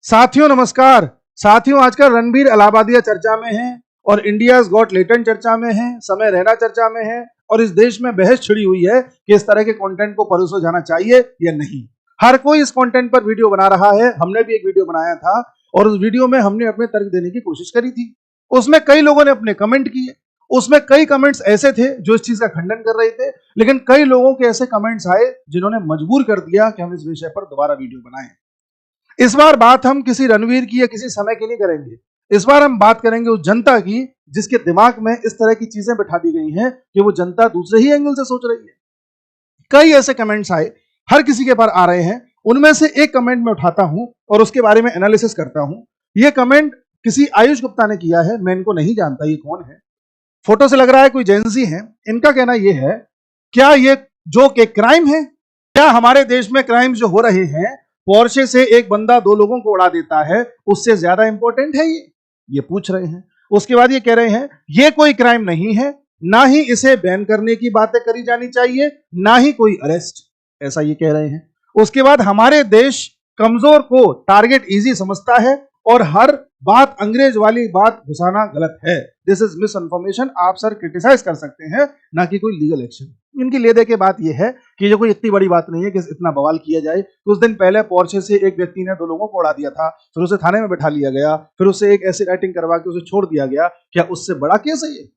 साथियों नमस्कार। साथियों आजकल रणबीर इलाहाबादिया चर्चा में है और इंडियाज गॉट लेटेंट चर्चा में है, समय रैना चर्चा में है और इस देश में बहस छिड़ी हुई है कि इस तरह के कंटेंट को परोसा जाना चाहिए या नहीं। हर कोई इस कंटेंट पर वीडियो बना रहा है। हमने भी एक वीडियो बनाया था और उस वीडियो में हमने अपने तर्क देने की कोशिश करी थी। उसमें कई लोगों ने अपने कमेंट किए। उसमें कई कमेंट्स ऐसे थे जो इस चीज का खंडन कर रहे थे, लेकिन कई लोगों के ऐसे कमेंट्स आए जिन्होंने मजबूर कर दिया कि हम इस विषय पर दोबारा वीडियो बनाएं। इस बार बात हम किसी रणवीर की या किसी समय की नहीं करेंगे। इस बार हम बात करेंगे उस जनता की जिसके दिमाग में इस तरह की चीजें बिठा दी गई हैं कि वो जनता दूसरे ही एंगल से सोच रही है। कई ऐसे कमेंट्स आए, हर किसी के पास आ रहे हैं। उनमें से एक कमेंट मैं उठाता हूं और उसके बारे में एनालिसिस करता हूं। यह कमेंट किसी आयुष गुप्ता ने किया है। मैं इनको नहीं जानता ये कौन है, फोटो से लग रहा है कोई जेंजी है। इनका कहना यह है, क्या ये जोक एक क्राइम है? क्या हमारे देश में क्राइम जो हो रहे हैं, पोर्शे से एक बंदा दो लोगों को उड़ा देता है, उससे ज्यादा इंपॉर्टेंट है ये पूछ रहे हैं। उसके बाद ये कह रहे हैं ये कोई क्राइम नहीं है, ना ही इसे बैन करने की बातें करी जानी चाहिए, ना ही कोई अरेस्ट, ऐसा ये कह रहे हैं। उसके बाद हमारे देश कमजोर को टारगेट इजी समझता है और हर बात अंग्रेज वाली बात घुसाना गलत है। This is miss information. आप सर क्रिटिसाइज कर सकते हैं, ना कि कोई लीगल एक्शन। इनकी ले दे के बात यह है कि ये कोई इतनी बड़ी बात नहीं है कि इतना बवाल किया जाए। कुछ दिन पहले पोर्शे से एक व्यक्ति ने दो लोगों को उड़ा दिया था, फिर उसे थाने में बैठा लिया गया, फिर उसे एक ऐसी राइटिंग करवा के उसे छोड़ दिया गया। क्या उससे बड़ा केस है ये?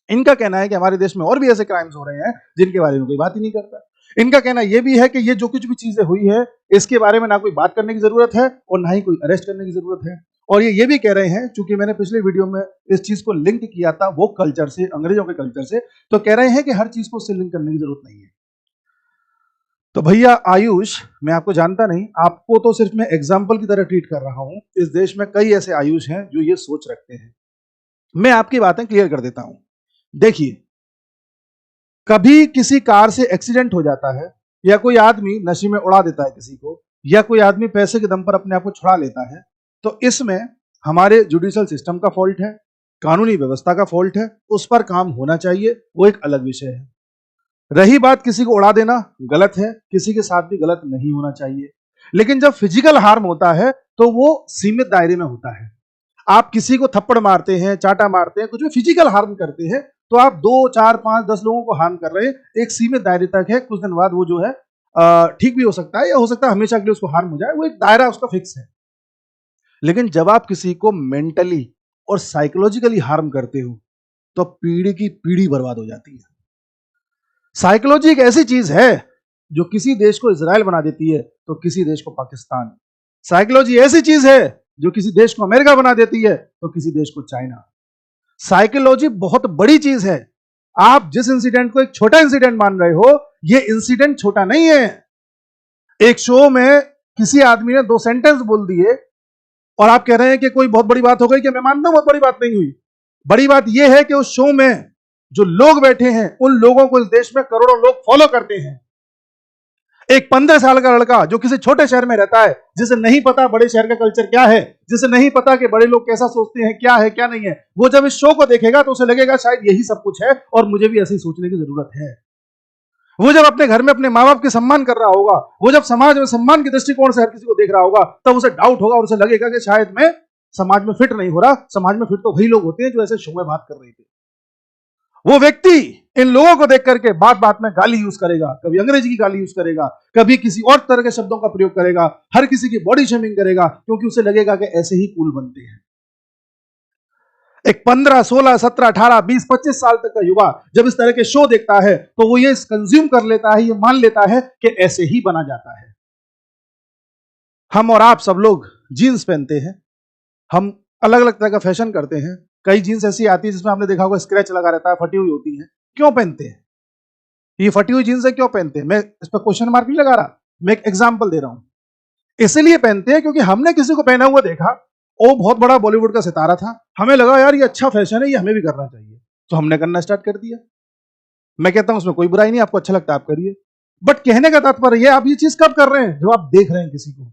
इनका कहना है कि हमारे देश में और भी ऐसे क्राइम्स हो रहे हैं जिनके बारे में कोई बात ही नहीं करता। इनका कहना यह भी है कि ये जो कुछ भी चीजें हुई है इसके बारे में ना कोई बात करने की जरूरत है और ना ही कोई अरेस्ट करने की जरूरत है। और ये भी कह रहे हैं, चूंकि मैंने पिछले वीडियो में इस चीज को लिंक किया था वो कल्चर से, अंग्रेजों के कल्चर से, तो कह रहे हैं कि हर चीज को उससे लिंक करने की जरूरत नहीं है। तो भैया आयुष, मैं आपको जानता नहीं, आपको तो सिर्फ मैं एग्जाम्पल की तरह ट्रीट कर रहा हूं। इस देश में कई ऐसे आयुष हैं जो ये सोच रखते हैं। मैं आपकी बातें क्लियर कर देता हूं। देखिए, कभी किसी कार से एक्सीडेंट हो जाता है, या कोई आदमी नशे में उड़ा देता है किसी को, या कोई आदमी पैसे के दम पर अपने आप को छुड़ा लेता है, तो इसमें हमारे जुडिशियल सिस्टम का फॉल्ट है, कानूनी व्यवस्था का फॉल्ट है। उस पर काम होना चाहिए, वो एक अलग विषय है। रही बात किसी को उड़ा देना, गलत है, किसी के साथ भी गलत नहीं होना चाहिए। लेकिन जब फिजिकल हार्म होता है तो वो सीमित दायरे में होता है। आप किसी को थप्पड़ मारते हैं, चाटा मारते हैं, कुछ भी फिजिकल हार्म करते हैं, तो आप 2, 4, 5, 10 लोगों को हार्म कर रहे हैं। एक सीमित दायरे तक है, कुछ दिन बाद वो जो है ठीक भी हो सकता है, या हो सकता है हमेशा के लिए उसको हार्म हो जाए। वो एक दायरा उसका फिक्स है। लेकिन जब आप किसी को मेंटली और साइकोलॉजिकली हार्म करते हो तो पीढ़ी की पीढ़ी बर्बाद हो जाती है। साइकोलॉजी एक ऐसी चीज है जो किसी देश को इजराइल बना देती है तो किसी देश को पाकिस्तान। साइकोलॉजी ऐसी चीज है जो किसी देश को अमेरिका बना देती है तो किसी देश को चाइना। साइकोलॉजी बहुत बड़ी चीज है। आप जिस इंसिडेंट को एक छोटा इंसिडेंट मान रहे हो, ये इंसिडेंट छोटा नहीं है। एक शो में किसी आदमी ने 2 सेंटेंस बोल दिए और आप कह रहे हैं कि कोई बहुत बड़ी बात हो गई। कि मैं मानता हूं बहुत बड़ी बात नहीं हुई। बड़ी बात यह है कि उस शो में जो लोग बैठे हैं, उन लोगों को इस देश में करोड़ों लोग फॉलो करते हैं। एक 15 साल का लड़का जो किसी छोटे शहर में रहता है, जिसे नहीं पता बड़े शहर का कल्चर क्या है, जिसे नहीं पता कि बड़े लोग कैसा सोचते हैं, क्या है क्या नहीं है, वो जब इस शो को देखेगा तो उसे लगेगा शायद यही सब कुछ है और मुझे भी ऐसे ही सोचने की जरूरत है। वो जब अपने घर में अपने माँ बाप के सम्मान कर रहा होगा, वो जब समाज में सम्मान के दृष्टिकोण से हर किसी को देख रहा होगा, तब उसे डाउट होगा और उसे लगेगा कि शायद मैं समाज में फिट नहीं हो रहा। समाज में फिट तो वही लोग होते हैं जो ऐसे शो में बात कर रहे थे। वो व्यक्ति इन लोगों को देख करके बात बात में गाली यूज करेगा, कभी अंग्रेजी की गाली यूज करेगा, कभी किसी और तरह के शब्दों का प्रयोग करेगा, हर किसी की बॉडी शेमिंग करेगा, क्योंकि उसे लगेगा कि ऐसे ही कूल बनते हैं। एक 15, 16, 17, 18, 20, 25 साल तक का युवा जब इस तरह के शो देखता है तो वो ये कंज्यूम कर लेता है, ये मान लेता है कि ऐसे ही बना जाता है। हम और आप सब लोग जीन्स पहनते हैं, हम अलग अलग तरह का फैशन करते हैं। कई जीन्स ऐसी आती है जिसमें आपने देखा होगा स्क्रैच लगा रहता है, फटी हुई होती है। क्यों पहनते हैं? ये फटी हुई जीन्स है, क्यों पहनते हैं? मैं इस पर क्वेश्चन मार्क नहीं लगा रहा, मैं एक एग्जांपल दे रहा हूं। इसलिए पहनते हैं क्योंकि हमने किसी को पहना हुआ देखा, वो बहुत बड़ा बॉलीवुड का सितारा था, हमें लगा यार ये अच्छा फैशन है, ये हमें भी करना चाहिए, तो हमने करना स्टार्ट कर दिया। मैं कहता हूं उसमें कोई बुराई नहीं, आपको अच्छा लगता है आप करिए। बट कहने का तात्पर्य है, आप ये चीज कब कर रहे हैं? जब आप देख रहे हैं किसी को।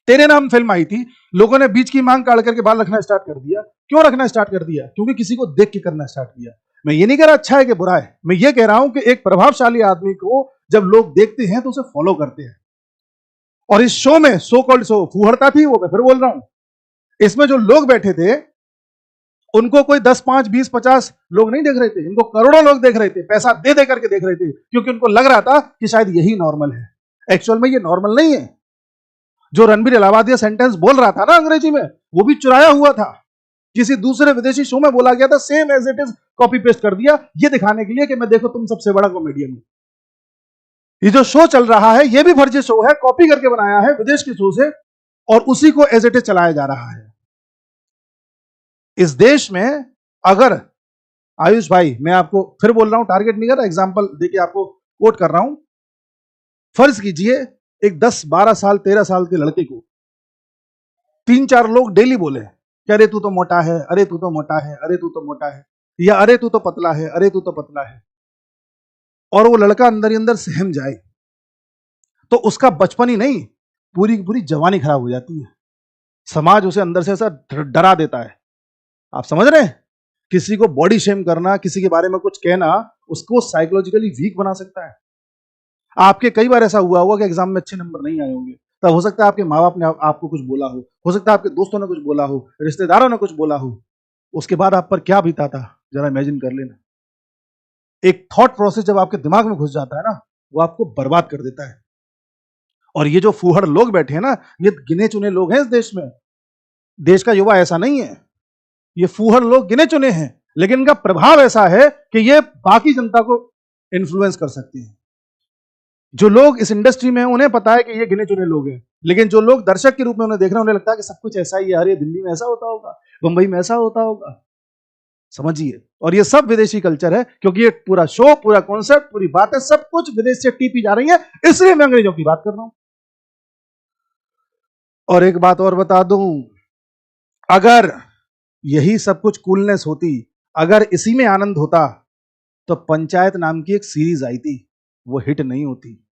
तेरे नाम फिल्म आई थी, लोगों ने बीच की मांग काट करके बाल रखना स्टार्ट कर दिया। क्यों रखना स्टार्ट कर दिया? क्योंकि किसी को देख के करना स्टार्ट किया। मैं ये नहीं कह रहा अच्छा है कि बुरा है, मैं ये कह रहा हूं कि एक प्रभावशाली आदमी को जब लोग देखते हैं तो उसे फॉलो करते हैं। और इस शो में सो कॉल्ड शो फूहड़ता थी, वो मैं फिर बोल रहा हूं, इसमें जो लोग बैठे थे उनको कोई 10, 5, 20, 50 लोग नहीं देख रहे थे, इनको करोड़ों लोग देख रहे थे, पैसा दे दे करके देख रहे थे, क्योंकि उनको लग रहा था कि शायद यही नॉर्मल है। एक्चुअल में ये नॉर्मल नहीं है। जो रणबीर इलाहाबादिया सेंटेंस बोल रहा था ना अंग्रेजी में, वो भी चुराया हुआ था, किसी दूसरे विदेशी शो में बोला गया था, same as it is copy paste कर दिया, ये दिखाने के लिए कि मैं देखो तुम सबसे बड़ा कॉमेडियन हूं। ये जो शो चल रहा है ये भी फर्जी शो है, कॉपी करके बनाया है विदेश के शो से, और उसी को एज इट इज चलाया जा रहा है। इस देश में अगर, आयुष भाई मैं आपको फिर बोल रहा हूं, टारगेट नहीं कर रहा, एग्जांपल देके आपको कोट कर रहा हूं, फर्ज कीजिए एक 10, 12 साल, 13 साल के लड़के को 3-4 लोग डेली बोले कि अरे तू तो मोटा है, अरे तू तो मोटा है, अरे तू तो मोटा है, या अरे तू तो पतला है, अरे तू तो पतला है, और वो लड़का अंदर ही अंदर सहम जाए, तो उसका बचपन ही नहीं पूरी की पूरी जवानी खराब हो जाती है। समाज उसे अंदर से ऐसा डरा देता है। आप समझ रहे हैं? किसी को बॉडी शेम करना, किसी के बारे में कुछ कहना, उसको साइकोलॉजिकली वीक बना सकता है। आपके कई बार ऐसा हुआ होगा कि एग्जाम में अच्छे नंबर नहीं आए होंगे, तब हो सकता है आपके माँ बाप ने आपको कुछ बोला हो सकता है आपके दोस्तों ने कुछ बोला हो, रिश्तेदारों ने कुछ बोला हो, उसके बाद आप पर क्या बीता था, जरा इमेजिन कर लेना। एक थॉट प्रोसेस जब आपके दिमाग में घुस जाता है ना, वो आपको बर्बाद कर देता है। और ये जो फूहड़ लोग बैठे हैं ना, ये गिने चुने लोग हैं इस देश में। देश का युवा ऐसा नहीं है, ये फूहड़ लोग गिने चुने हैं, लेकिन इनका प्रभाव ऐसा है कि ये बाकी जनता को इन्फ्लुएंस कर सकते हैं। जो लोग इस इंडस्ट्री में हैं उन्हें पता है कि ये गिने चुने लोग हैं, लेकिन जो लोग दर्शक के रूप में उन्हें देख रहे हैं, उन्हें लगता है कि सब कुछ ऐसा ही है, अरे दिल्ली में ऐसा होता होगा, मुंबई में ऐसा होता होगा। समझिए, और ये सब विदेशी कल्चर है, क्योंकि ये पूरा शो, पूरा कॉन्सेप्ट, पूरी बातें सब कुछ विदेश से टीपी जा रही है, इसलिए मैं अंग्रेजों की बात कर रहा हूं। और एक बात और बता दूं, अगर यही सब कुछ कूलनेस होती, अगर इसी में आनंद होता, तो पंचायत नाम की एक सीरीज आई थी, वो हिट नहीं होती।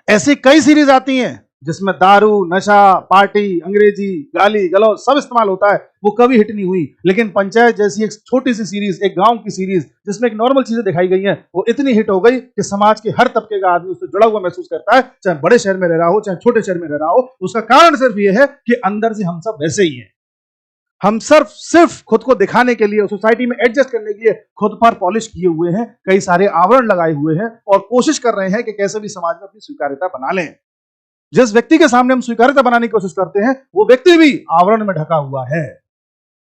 ऐसी कई सीरीज आती हैं जिसमें दारू, नशा, पार्टी, अंग्रेजी, गाली गलौज सब इस्तेमाल होता है, वो कभी हिट नहीं हुई। लेकिन पंचायत जैसी एक छोटी सी सीरीज, एक गांव की सीरीज जिसमें एक नॉर्मल चीजें दिखाई गई हैं, वो इतनी हिट हो गई कि समाज के हर तबके का आदमी उससे जुड़ा हुआ महसूस करता है, चाहे बड़े शहर में रह रहा हो, चाहे छोटे शहर में रह रहा हो। उसका कारण सिर्फ ये है कि अंदर से हम सब वैसे ही हैं। हम सिर्फ खुद को दिखाने के लिए, सोसाइटी में एडजस्ट करने के लिए खुद पर पॉलिश किए हुए हैं, कई सारे आवरण लगाए हुए हैं, और कोशिश कर रहे हैं कि कैसे भी समाज में अपनी स्वीकार्यता बना लें। जिस व्यक्ति के सामने हम स्वीकार्यता बनाने की कोशिश करते हैं, वो व्यक्ति भी आवरण में ढका हुआ है।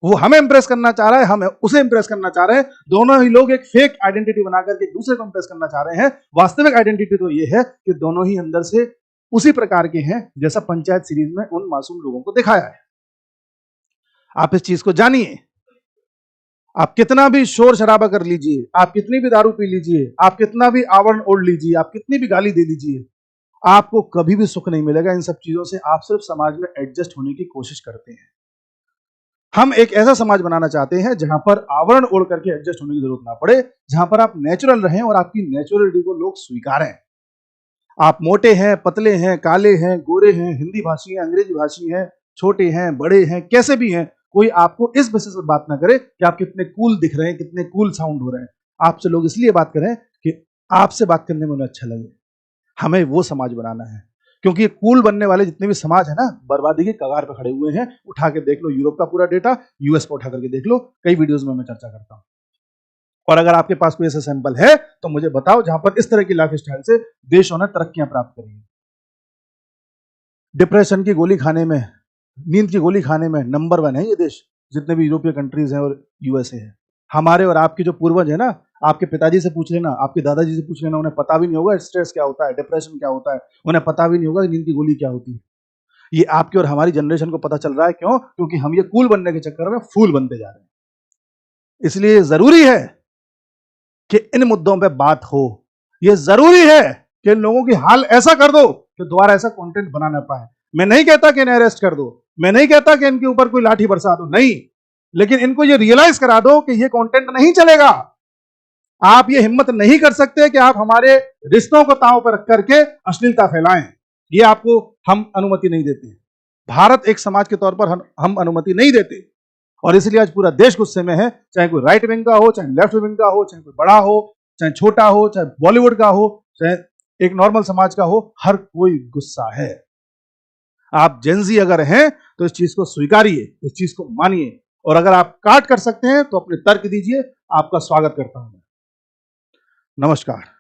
वो हमें इंप्रेस करना चाह रहा है, हम उसे इंप्रेस करना चाह रहे हैं। दोनों ही लोग एक फेक आइडेंटिटी बनाकर के एक दूसरे को इंप्रेस करना चाह रहे हैं। वास्तविक आइडेंटिटी तो ये है कि दोनों ही अंदर से उसी प्रकार के हैं जैसा पंचायत सीरीज में उन मासूम लोगों को दिखाया है। आप इस चीज को जानिए। आप कितना भी शोर शराबा कर लीजिए, आप कितनी भी दारू पी लीजिए, आप कितना भी आवरण ओढ़ लीजिए, आप कितनी भी गाली दे दीजिए, आपको कभी भी सुख नहीं मिलेगा इन सब चीजों से। आप सिर्फ समाज में एडजस्ट होने की कोशिश करते हैं। हम एक ऐसा समाज बनाना चाहते हैं जहां पर आवरण ओढ़ करके एडजस्ट होने की जरूरत ना पड़े, जहां पर आप नेचुरल रहें और आपकी नेचुरलिटी को लोग स्वीकारें। आप मोटे हैं, पतले हैं, काले हैं, गोरे हैं, हिंदी भाषी हैं, अंग्रेजी भाषी हैं, छोटे हैं, बड़े हैं, कैसे भी हैं, कोई आपको इस बेसिस पर बात ना करे कि आप कितने कूल दिख रहे हैं, कितने कूल साउंड हो रहे हैं। आपसे लोग इसलिए बात करें कि आपसे बात करने में उन्हें अच्छा लगे। हमें वो समाज बनाना है, क्योंकि ये कूल बनने वाले जितने भी समाज है ना, बर्बादी के कगार पर खड़े हुए हैं। उठा के देख लो यूरोप का पूरा डेटा, यूएस को उठा करके देख लो, कई वीडियोस में मैं चर्चा करता हूं। और अगर आपके पास कोई ऐसा सैंपल है तो मुझे बताओ जहां पर इस तरह की लाइफ स्टाइल से देशों ने तरक्कियां प्राप्त करी है। डिप्रेशन की गोली खाने में, नींद की गोली खाने में नंबर 1 है ये देश, जितने भी यूरोपीय कंट्रीज हैं और यूएसए है। हमारे और आपके जो पूर्वज है ना, आपके पिताजी से पूछ लेना, आपके दादाजी से पूछ लेना, उन्हें पता भी नहीं होगा स्ट्रेस क्या होता है, डिप्रेशन क्या होता है, उन्हें पता भी नहीं होगा नींद की गोली क्या होती है। ये आपकी और हमारी जनरेशन को पता चल रहा है। क्यों? क्योंकि हम ये कूल बनने के चक्कर में फूल बनते जा रहे हैं। इसलिए जरूरी है कि इन मुद्दों पे बात हो। ये जरूरी है कि इन लोगों की हाल ऐसा कर दो कि दोबारा ऐसा कंटेंट बना ना पाए। मैं नहीं कहता कि इन्हें अरेस्ट कर दो, मैं नहीं कहता कि इनके ऊपर कोई लाठी बरसा दो, नहीं, लेकिन इनको ये रियलाइज करा दो कि ये कंटेंट नहीं चलेगा। आप ये हिम्मत नहीं कर सकते कि आप हमारे रिश्तों को ताव पर रख करके अश्लीलता फैलाएं। ये आपको हम अनुमति नहीं देते। भारत एक समाज के तौर पर हम अनुमति नहीं देते, और इसलिए आज पूरा देश गुस्से में है। चाहे कोई राइट विंग का हो, चाहे लेफ्ट विंग का हो, चाहे कोई बड़ा हो, चाहे छोटा हो, चाहे बॉलीवुड का हो, चाहे एक नॉर्मल समाज का हो, हर कोई गुस्सा है। आप जेनजी अगर हैं तो इस चीज को स्वीकारिए, इस चीज को मानिए, और अगर आप काट कर सकते हैं तो अपने तर्क दीजिए। आपका स्वागत करता हूं मैं। नमस्कार।